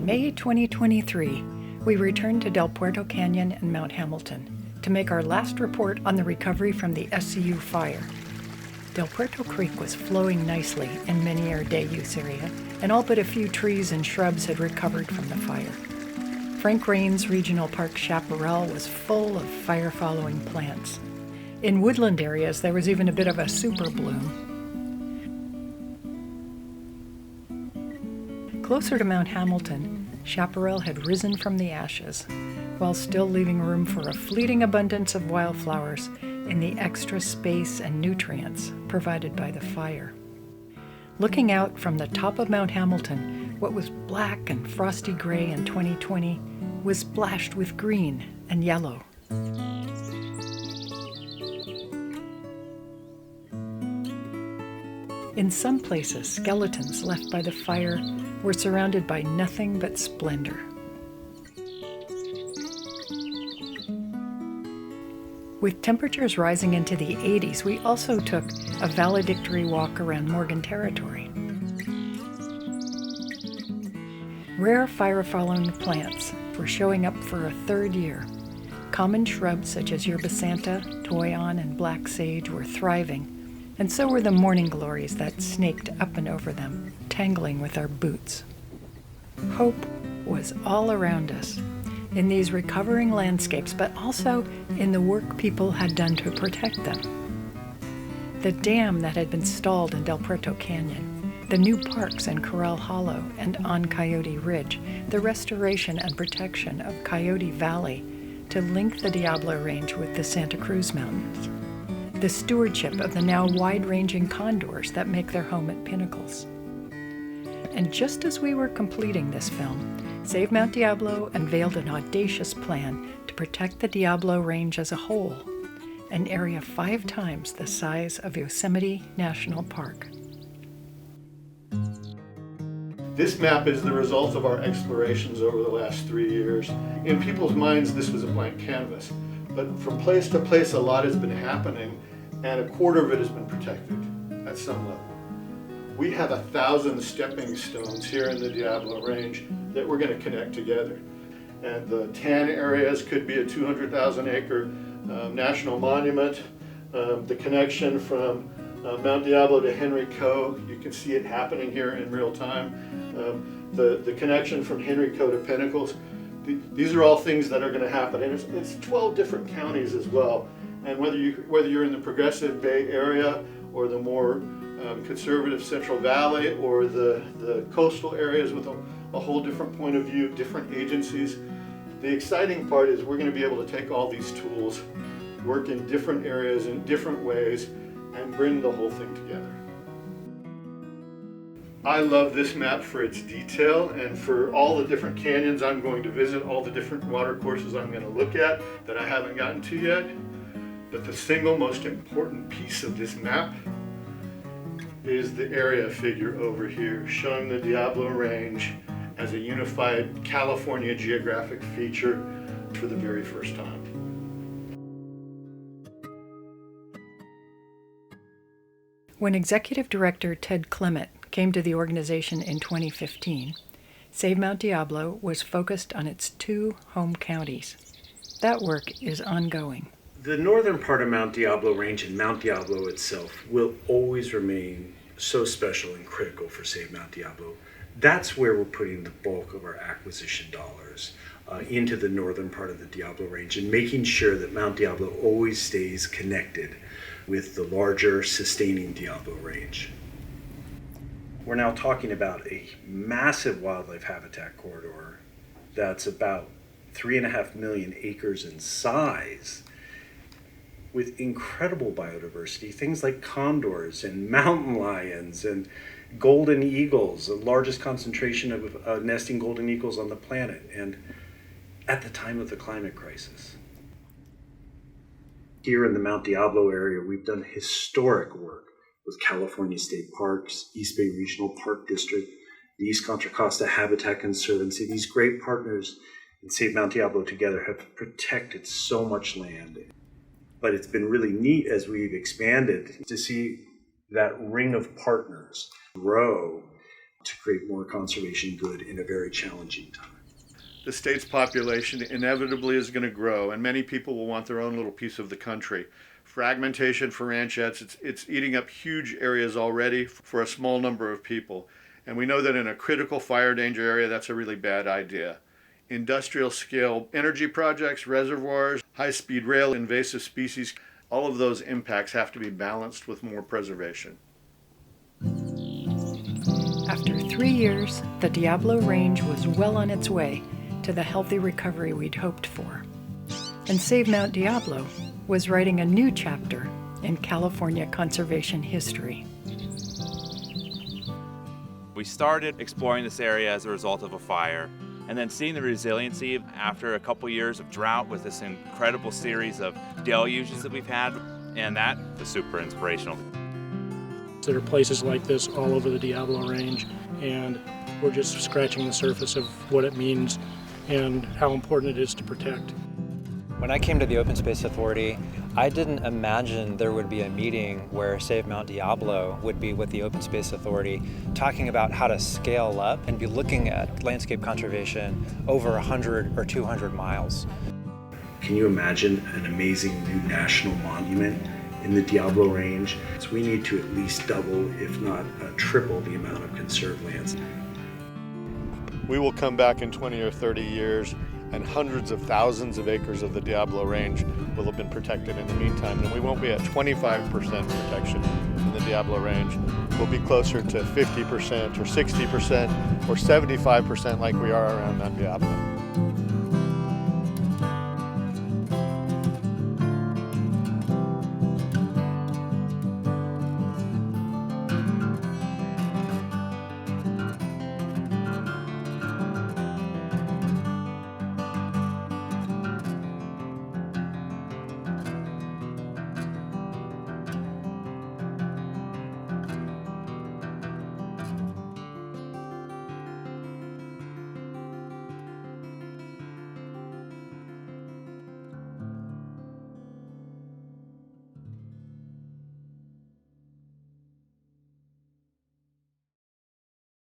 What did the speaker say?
In May 2023, we returned to Del Puerto Canyon and Mount Hamilton to make our last report on the recovery from the SCU fire. Del Puerto Creek was flowing nicely in many our day use area, and all but a few trees and shrubs had recovered from the fire. Frank Rains Regional Park Chaparral was full of fire-following plants. In woodland areas, there was even a bit of a super bloom. Closer to Mount Hamilton, chaparral had risen from the ashes, while still leaving room for a fleeting abundance of wildflowers in the extra space and nutrients provided by the fire. Looking out from the top of Mount Hamilton, what was black and frosty gray in 2020 was splashed with green and yellow. In some places, skeletons left by the fire were surrounded by nothing but splendor. With temperatures rising into the 80s, we also took a valedictory walk around Morgan Territory. Rare fire-following plants were showing up for a third year. Common shrubs such as yerba santa, toyon, and black sage were thriving, and so were the morning glories that snaked up and over them, tangling with our boots. Hope was all around us, in these recovering landscapes, but also in the work people had done to protect them. The dam that had been stalled in Del Puerto Canyon, the new parks in Corral Hollow and on Coyote Ridge, the restoration and protection of Coyote Valley to link the Diablo Range with the Santa Cruz Mountains, the stewardship of the now wide-ranging condors that make their home at Pinnacles. And just as we were completing this film, Save Mount Diablo unveiled an audacious plan to protect the Diablo Range as a whole, an area 5 times the size of Yosemite National Park. This map is the result of our explorations over the last 3 years. In people's minds, this was a blank canvas, but from place to place, a lot has been happening, and a quarter of it has been protected at some level. We have 1,000 stepping stones here in the Diablo Range that we're going to connect together. And the tan areas could be a 200,000 acre national monument. The connection from Mount Diablo to Henry Cove, you can see it happening here in real time. The connection from Henry Cove to Pinnacles, these are all things that are going to happen. And it's 12 different counties as well. And whether you're in the Progressive Bay area or the more conservative Central Valley or the coastal areas with a whole different point of view, different agencies. The exciting part is we're going to be able to take all these tools, work in different areas in different ways, and bring the whole thing together. I love this map for its detail and for all the different canyons I'm going to visit, all the different water courses I'm going to look at that I haven't gotten to yet. But the single most important piece of this map is the area figure over here, showing the Diablo Range as a unified California geographic feature for the very first time. When Executive Director Ted Clement came to the organization in 2015, Save Mount Diablo was focused on its 2 home counties. That work is ongoing. The northern part of Mount Diablo Range and Mount Diablo itself will always remain so special and critical for Save Mount Diablo. That's where we're putting the bulk of our acquisition dollars into the northern part of the Diablo Range and making sure that Mount Diablo always stays connected with the larger sustaining Diablo Range. We're now talking about a massive wildlife habitat corridor that's about 3.5 million acres in size, with incredible biodiversity, things like condors and mountain lions and golden eagles, the largest concentration of nesting golden eagles on the planet, and at the time of the climate crisis. Here in the Mount Diablo area, we've done historic work with California State Parks, East Bay Regional Park District, the East Contra Costa Habitat Conservancy. These great partners in Save Mount Diablo together have protected so much land. But it's been really neat as we've expanded to see that ring of partners grow to create more conservation good in a very challenging time. The state's population inevitably is going to grow, and many people will want their own little piece of the country. Fragmentation for ranchettes, it's eating up huge areas already for a small number of people. And we know that in a critical fire danger area, that's a really bad idea. Industrial scale energy projects, reservoirs, high-speed rail, invasive species, all of those impacts have to be balanced with more preservation. After 3 years, the Diablo Range was well on its way to the healthy recovery we'd hoped for. And Save Mount Diablo was writing a new chapter in California conservation history. We started exploring this area as a result of a fire, and then seeing the resiliency after a couple years of drought with this incredible series of deluges that we've had, and that was super inspirational. There are places like this all over the Diablo Range, and we're just scratching the surface of what it means and how important it is to protect. When I came to the Open Space Authority, I didn't imagine there would be a meeting where Save Mount Diablo would be with the Open Space Authority talking about how to scale up and be looking at landscape conservation over 100 or 200 miles. Can you imagine an amazing new national monument in the Diablo Range? So we need to at least double, if not triple, the amount of conserved lands. We will come back in 20 or 30 years, and hundreds of thousands of acres of the Diablo Range will have been protected in the meantime, and we won't be at 25% protection in the Diablo Range. We'll be closer to 50% or 60% or 75% like we are around Mount Diablo.